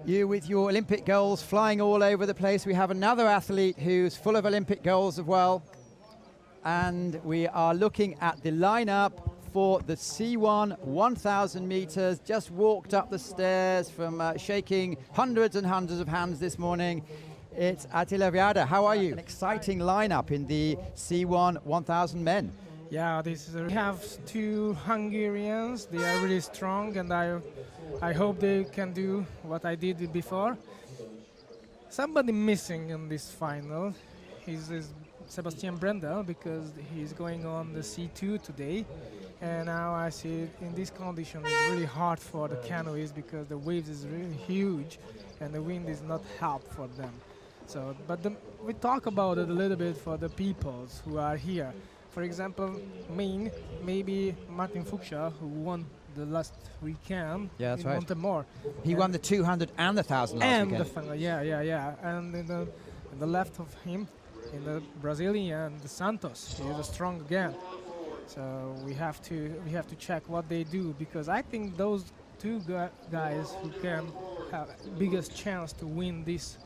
You with your Olympic goals flying all over the place. We have another athlete who's full of Olympic goals as well. And we are looking at the lineup for the C-1 1,000 meters. Just walked up the stairs from shaking hundreds and hundreds of hands this morning. It's Attila Viada. How are you? An exciting lineup in the C-1 1,000 men. Yeah, we have two Hungarians. They are really strong, and I hope they can do what I did before. Somebody missing in this final is Sebastian Brendel, because he's going on the C2 today. And now I see in this condition it's really hard for the canoeists because the waves is really huge and the wind is not help for them. So, but we talk about it a little bit for the peoples who are here. For example, maybe Martin Fuksa, who won the last weekend. Yeah, that's in right. Montemor. He won the 200 and the 1,000 last weekend. And the final, yeah. And in the left of him, in the Brazilian, the Santos, he is strong again. So we have to check what they do, because I think those two guys who can have biggest chance to win this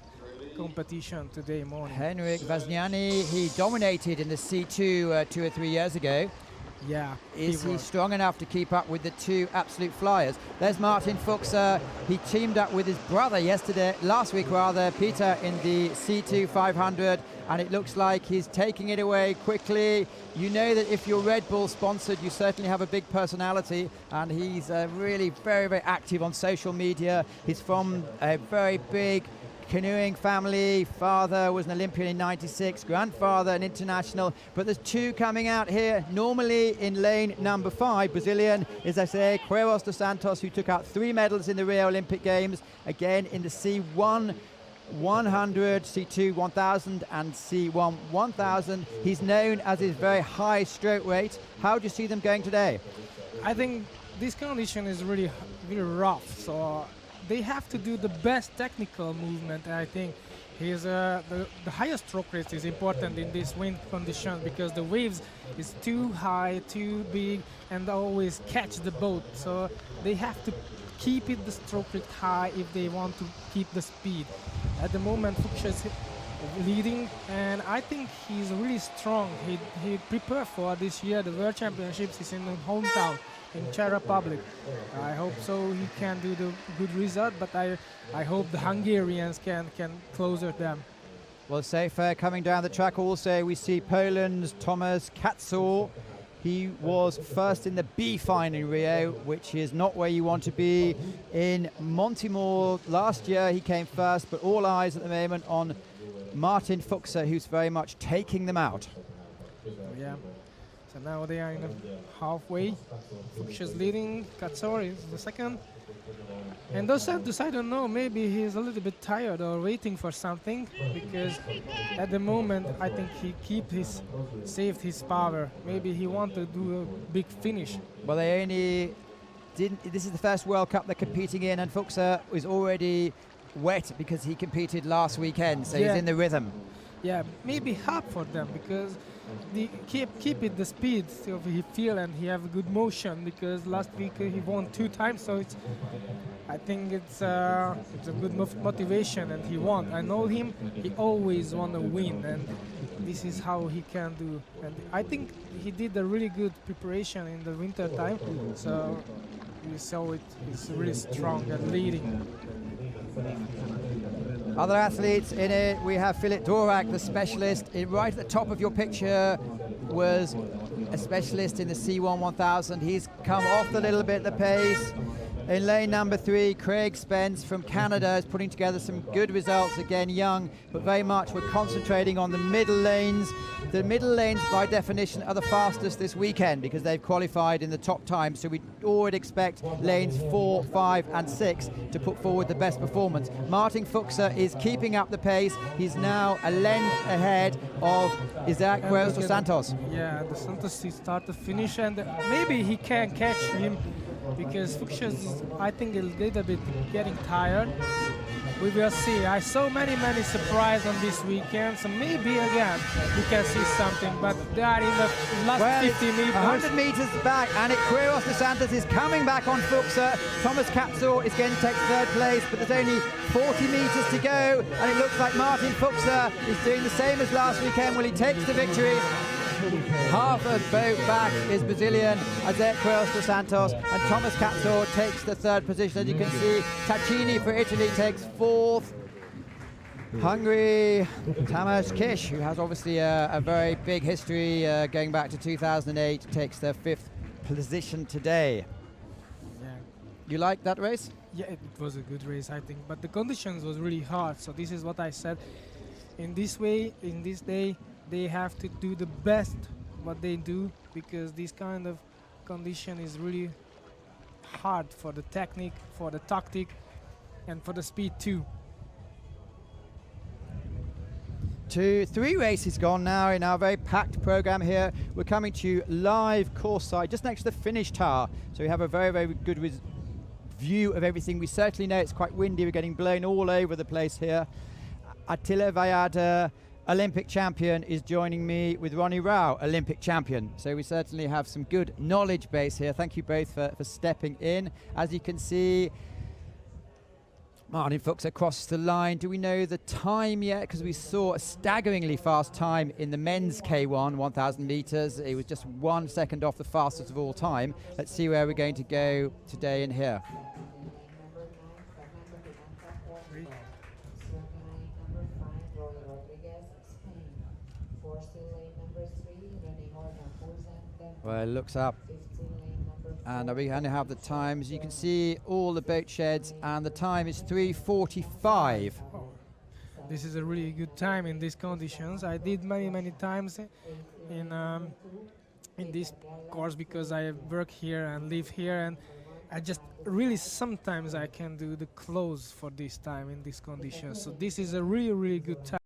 competition today morning. Henrik Vasbányai, he dominated in the C2 2 or 3 years ago. Yeah. Is he strong enough to keep up with the two absolute flyers? There's Martin Fuksa. He teamed up with his brother last week, Peter, in the C2 500, and it looks like he's taking it away quickly. You know that if you're Red Bull sponsored, you certainly have a big personality, and he's really very, very active on social media. He's from a very big canoeing family. Father was an Olympian in '96, grandfather an international, but there's two coming out here normally in lane number 5. Brazilian, as I say, Queiroz dos Santos, who took out 3 medals in the Rio Olympic Games, again in the C1 100, C2 1000 and C1 1000. He's known as his very high stroke rate. How do you see them going today? I think this condition is really rough, so they have to do the best technical movement. I think the highest stroke rate is important in this wind condition, because the waves is too high, too big, and always catch the boat. So they have to keep the stroke rate high if they want to keep the speed. At the moment, Fuksa is leading, and I think he's really strong. He prepared for this year the World Championships. He's in his hometown in Czech Republic. I hope so he can do the good result, but I hope the Hungarians can closer them. Well, safe coming down the track also, we see Poland's Tomasz Kaczor. He was first in the B final in Rio, which is not where you want to be. In Montemor last year, he came first, but all eyes at the moment on Martin Fuksa, who's very much taking them out. Yeah. So now they are in the halfway. Fuksa's leading, Kaczor is the second. And dos Santos, I don't know, maybe he's a little bit tired or waiting for something, because at the moment I think he saved his power. Maybe he wanted to do a big finish. Well, they only didn't. This is the first World Cup they're competing in, and Fuksa is already wet because he competed last weekend, so he's in the rhythm. Yeah, maybe help for them, because they keep it the speed so he feel and he have a good motion, because last week he won 2 times, so I think it's a good motivation, and he won. I know him, he always want to win, and this is how he can do. And I think he did a really good preparation in the winter time, so we saw he's really strong and leading. Other athletes in it, we have Filip Dvořák, the specialist. Right at the top of your picture was a specialist in the C1 1000. He's come off a little bit the pace. In lane number 3, Craig Spence from Canada is putting together some good results. Again, young, but very much we're concentrating on the middle lanes. The middle lanes, by definition, are the fastest this weekend because they've qualified in the top time. So we already expect lanes 4, 5, and 6 to put forward the best performance. Martin Fuksa is keeping up the pace. He's now a length ahead of Isaquias dos Santos. Yeah, the Santos, he start to finish, and maybe he can catch him, because Fuksa, I think, is a little bit getting tired. We will see. I saw many surprises on this weekend, so maybe again we can see something. But they are in the last 50 meters. 100 meters back, and Queiroz de Santos is coming back on Fuksa. Tomasz Kaczor is going to take third place, but there's only 40 meters to go, and it looks like Martin Fuksa is doing the same as last weekend. Will he takes the victory? Half a boat back is Brazilian Queiroz de Santos, and Tomasz Kaczor takes the third position. As you can see, Tacchini for Italy takes fourth. Hungary, Tamás Kiss, who has obviously a very big history going back to 2008, takes their fifth position today. Yeah. You like that race? Yeah, it was a good race, I think, but the conditions was really hard. So this is what I said. In this way, in this day, they have to do the best what they do, because this kind of condition is really hard for the technique, for the tactic, and for the speed too. 3 races gone now in our very packed program here. We're coming to you live course side, just next to the finish tower. So we have a very good view of everything. We certainly know it's quite windy. We're getting blown all over the place here. Attila Vajada, Olympic champion, is joining me with Ronnie Rao, Olympic champion. So we certainly have some good knowledge base here. Thank you both for stepping in. As you can see, Martin Fuksa crosses the line. Do we know the time yet? Because we saw a staggeringly fast time in the men's K1, 1,000 meters. It was just 1 second off the fastest of all time. Let's see where we're going to go today in here. Well, it looks up, and we only have the times. You can see all the boat sheds, and the time is 3:45. Oh, this is a really good time in these conditions. I did many times in this course, because I work here and live here, and I just really sometimes I can do the close for this time in these conditions. So this is a really good time.